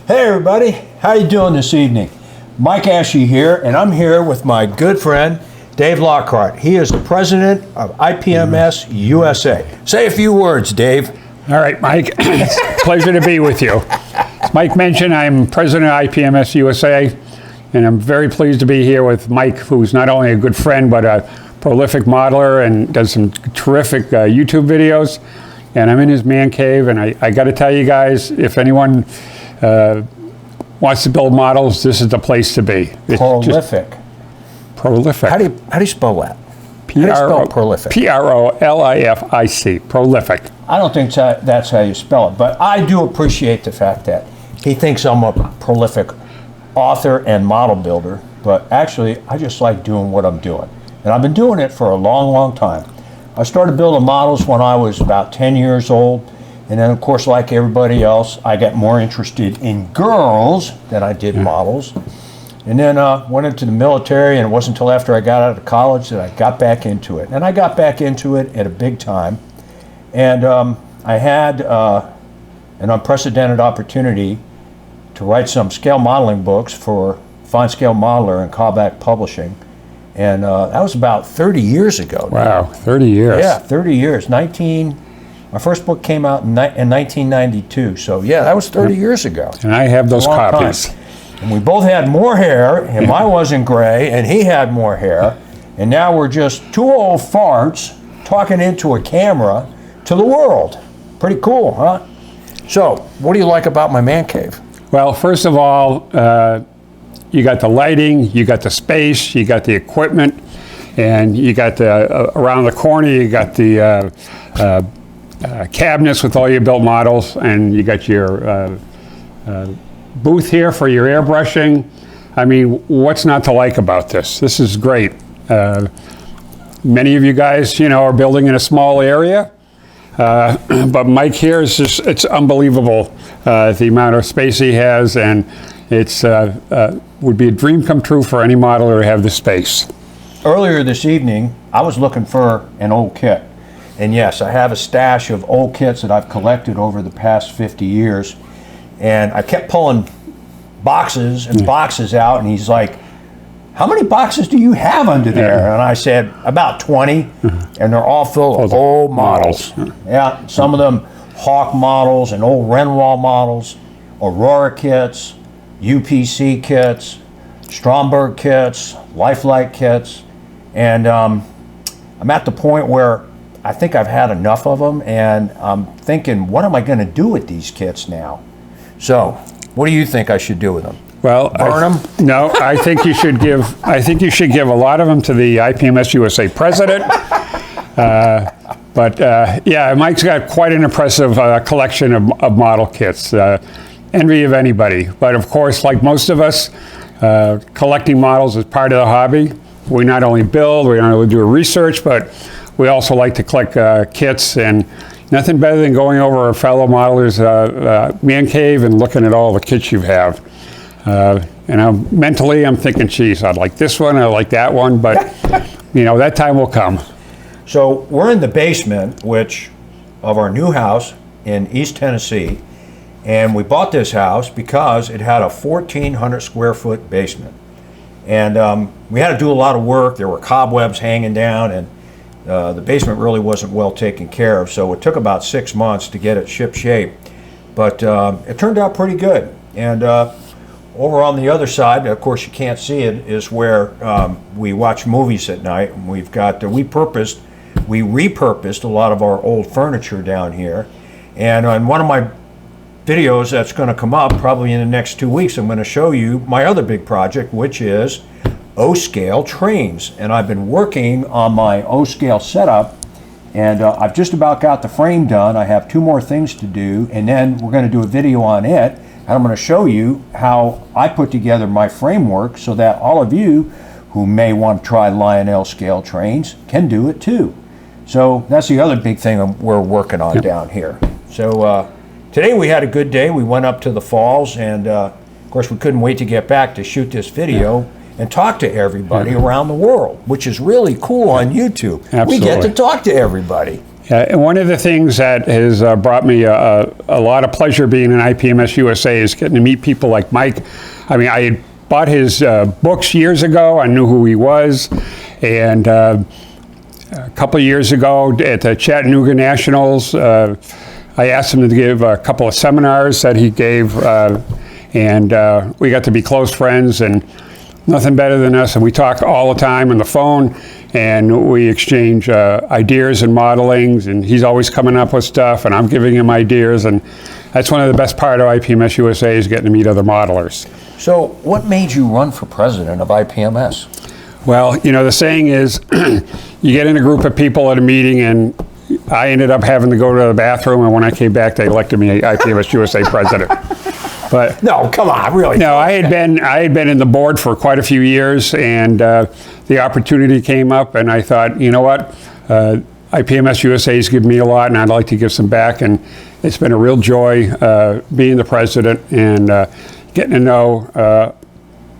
Hey everybody, how you doing this evening? Mike Ashey here, and I'm here with my good friend, Dave Lockhart. He is the president of IPMS USA. Say a few words, Dave. All right, Mike, it's a pleasure to be with you. As Mike mentioned, I'm president of IPMS USA, and I'm very pleased to be here with Mike, who's not only a good friend, but a prolific modeler and does some terrific YouTube videos. And I'm in his man cave, and I got to tell you guys, if anyone wants to build models, this is the place to be. It's Prolific. Prolific. How do you spell that? How do you spell prolific? Prolific. Prolific. I don't think that's how you spell it, but I do appreciate the fact that he thinks I'm a prolific author and model builder, but actually I just like doing what I'm doing. And I've been doing it for a long, long time. I started building models when I was about 10 years old. And then, of course, like everybody else, I got more interested in girls than I did models. And then went into the military, and it wasn't until after I got out of college that I got back into it. And I got back into it at a big time. And I had an unprecedented opportunity to write some scale modeling books for Fine Scale Modeler and Callback Publishing. And that was about 30 years ago. Wow, 30 years. Yeah, 30 years. My first book came out in 1992, so yeah, that was 30 years ago. And I have those copies. Time. And we both had more hair, and mine wasn't gray, and he had more hair, and now we're just two old farts talking into a camera to the world. Pretty cool, huh? So, what do you like about my man cave? Well, first of all, you got the lighting, you got the space, you got the equipment, and you got the around the corner, you got the cabinets with all your built models, and you got your booth here for your airbrushing. I mean, what's not to like about this? This is great. Many of you guys, are building in a small area, but Mike here is it's unbelievable, the amount of space he has, and it's would be a dream come true for any modeler to have this space. Earlier this evening, I was looking for an old kit. And yes, I have a stash of old kits that I've collected over the past 50 years. And I kept pulling boxes and boxes out, and he's like, how many boxes do you have under there? And I said, about 20, and they're all full of old models. Yeah, some of them Hawk models and old Renoir models, Aurora kits, UPC kits, Stromberg kits, Lifelike kits. And I'm at the point where I think I've had enough of them, and I'm thinking, what am I going to do with these kits now? So, what do you think I should do with them? Well, burn them? No, I think you should give. I think you should give a lot of them to the IPMS USA president. Yeah, Mike's got quite an impressive collection of model kits. Envy of anybody. But of course, like most of us, collecting models is part of the hobby. We not only build, we not only do research, but we also like to collect kits, and nothing better than going over a fellow modeler's man cave and looking at all the kits you have. And mentally, I'm thinking, geez, I'd like this one, I like that one, but that time will come. So we're in the basement, of our new house in East Tennessee, and we bought this house because it had a 1,400 square foot basement. And we had to do a lot of work. There were cobwebs hanging down, and the basement really wasn't well taken care of, so it took about 6 months to get it ship shape. But it turned out pretty good. And over on the other side, of course you can't see it, is where we watch movies at night. And we've got we repurposed a lot of our old furniture down here. And on one of my videos that's going to come up probably in the next 2 weeks, I'm going to show you my other big project, which is O-scale trains. And I've been working on my O-scale setup, and I've just about got the frame done. I have 2 more things to do, and then we're going to do a video on it, and I'm going to show you how I put together my framework so that all of you who may want to try Lionel scale trains can do it too. So that's the other big thing we're working on down here. So today we had a good day. We went up to the falls, and of course we couldn't wait to get back to shoot this video and talk to everybody around the world, which is really cool on YouTube. Absolutely. We get to talk to everybody. And one of the things that has brought me a lot of pleasure being in IPMS USA is getting to meet people like Mike. I mean, I had bought his books years ago. I knew who he was. And a couple of years ago at the Chattanooga Nationals, I asked him to give a couple of seminars that he gave, and we got to be close friends, and nothing better than us. And we talk all the time on the phone, and we exchange ideas and modelings, and he's always coming up with stuff, and I'm giving him ideas, and that's one of the best part of IPMS USA is getting to meet other modelers. So what made you run for president of IPMS? Well, you know, the saying is, you get in a group of people at a meeting, and I ended up having to go to the bathroom, and when I came back, they elected me IPMS USA president. But no, come on, really? No, I had been in the board for quite a few years, and the opportunity came up, and I thought, you know what, IPMS USA has given me a lot, and I'd like to give some back, and it's been a real joy being the president and getting to know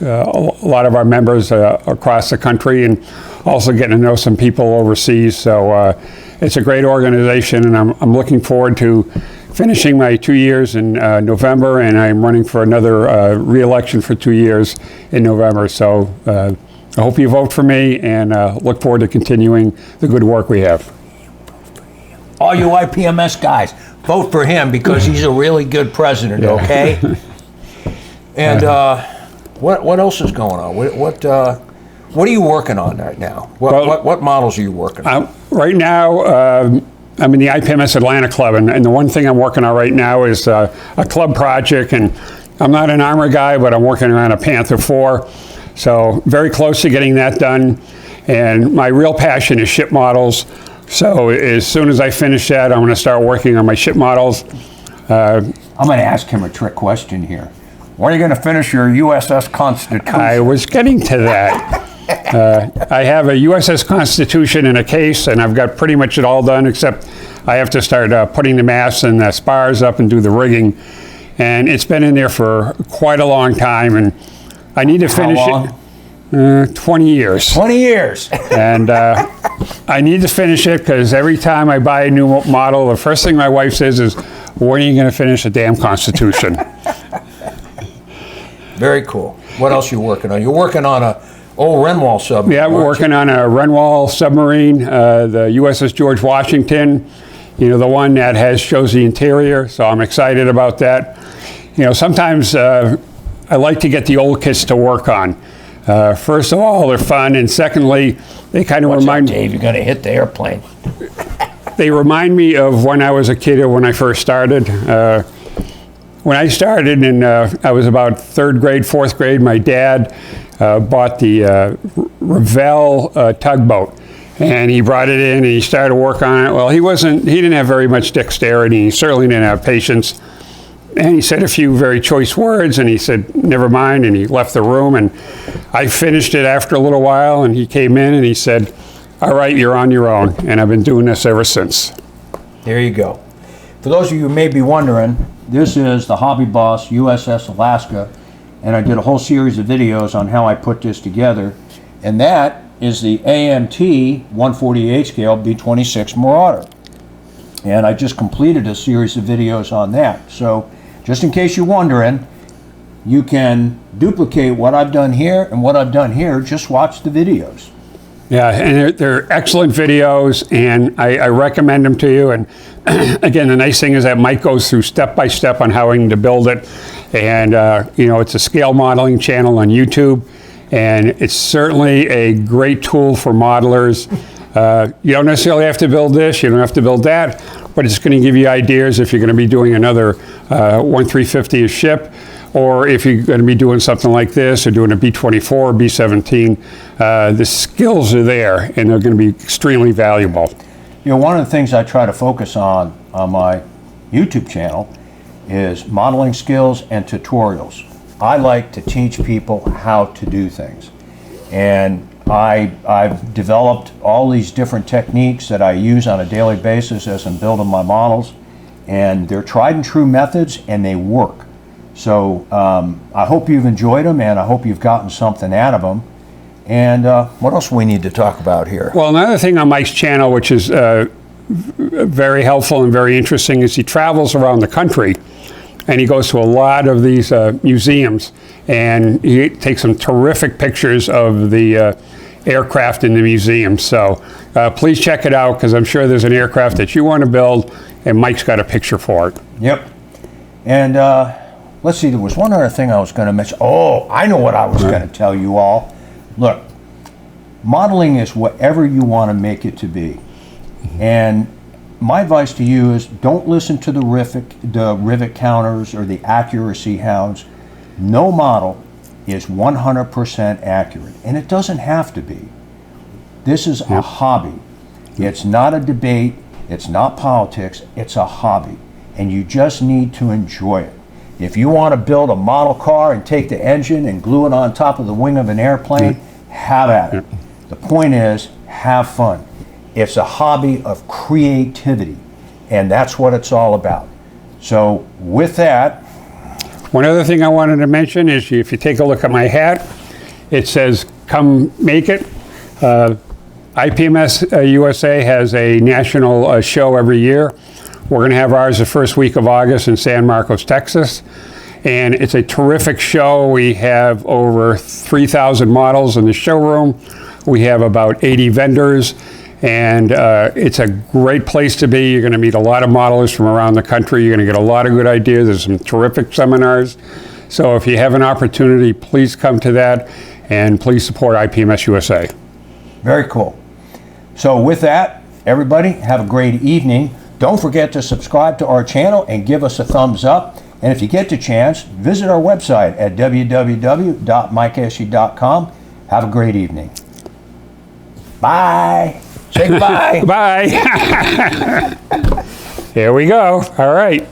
a lot of our members across the country, and also getting to know some people overseas. So it's a great organization, and I'm looking forward to finishing my 2 years in November, and I'm running for another re-election for 2 years in November. So I hope you vote for me, and look forward to continuing the good work we have. All you IPMS guys, vote for him because he's a really good president, okay? And what else is going on? What are you working on right now? What models are you working on? Right now, I'm in the IPMS Atlanta Club, and the one thing I'm working on right now is a club project, and I'm not an armor guy, but I'm working on a Panther 4, so very close to getting that done. And my real passion is ship models, so as soon as I finish that, I'm going to start working on my ship models. I'm going to ask him a trick question here. When are you going to finish your USS Constitution? I was getting to that. I have a USS Constitution in a case, and I've got pretty much it all done, except I have to start putting the masts and the spars up and do the rigging. And it's been in there for quite a long time, and I need to finish it. 20 years. 20 years. And I need to finish it because every time I buy a new model, the first thing my wife says is, when are you going to finish the damn Constitution? Very cool. What else are you working on? You're working on a old Renwall submarine. Yeah, we're working on a Renwall submarine, the USS George Washington, you know, the one that shows the interior, so I'm excited about that. You know, sometimes I like to get the old kits to work on. First of all, they're fun, and secondly, they kind of remind me. Dave, you're going to hit the airplane. They remind me of when I was a kid or when I first started. When I started, and I was about third grade, fourth grade, my dad bought the Revell tugboat, and he brought it in and he started work on it. Well, he didn't have very much dexterity. He certainly didn't have patience. And he said a few very choice words, and he said, never mind, and he left the room. And I finished it after a little while, and he came in and he said, all right, you're on your own. And I've been doing this ever since. There you go. For those of you who may be wondering, this is the Hobby Boss USS Alaska, and I did a whole series of videos on how I put this together, and that is the AMT 148 scale B-26 Marauder. And I just completed a series of videos on that. So just in case you're wondering, you can duplicate what I've done here and what I've done here. Just watch the videos. Yeah, and they're excellent videos, and I recommend them to you. And again, the nice thing is that Mike goes through step by step on how to build it. And you know, it's a scale modeling channel on YouTube, and it's certainly a great tool for modelers. You don't necessarily have to build this, you don't have to build that, but it's going to give you ideas if you're going to be doing another 1-350 ship, or if you're going to be doing something like this, or doing a B-24 or B-17. The skills are there, and they're going to be extremely valuable. You know, one of the things I try to focus on my YouTube channel is modeling skills and tutorials. I like to teach people how to do things. And I've developed all these different techniques that I use on a daily basis as I'm building my models. And they're tried and true methods, and they work. So I hope you've enjoyed them, and I hope you've gotten something out of them. And what else we need to talk about here? Well, another thing on Mike's channel, which is very helpful and very interesting is he travels around the country and he goes to a lot of these museums, and he takes some terrific pictures of the aircraft in the museum. So please check it out, because I'm sure there's an aircraft that you want to build, and Mike's got a picture for it. Yep. And let's see, there was one other thing I was going to mention. Oh, I know what I was going to tell you all. Look, modeling is whatever you want to make it to be. And my advice to you is don't listen to the rivet counters or the accuracy hounds. No model is 100% accurate, and it doesn't have to be. This is a hobby. It's not a debate. It's not politics. It's a hobby, and you just need to enjoy it. If you want to build a model car and take the engine and glue it on top of the wing of an airplane, have at it. The point is, have fun. It's a hobby of creativity, and that's what it's all about. So with that, one other thing I wanted to mention is if you take a look at my hat, it says, "Come make it." IPMS USA has a national show every year. We're going to have ours the first week of August in San Marcos, Texas. And it's a terrific show. We have over 3,000 models in the showroom. We have about 80 vendors. And it's a great place to be. You're going to meet a lot of modelers from around the country. You're going to get a lot of good ideas. There's some terrific seminars. So if you have an opportunity, please come to that, and please support IPMS USA. Very cool. So with that, everybody, have a great evening. Don't forget to subscribe to our channel and give us a thumbs up. And if you get the chance, visit our website at www.mikeashey.com. Have a great evening. Bye. Say goodbye. Bye. Here we go. All right.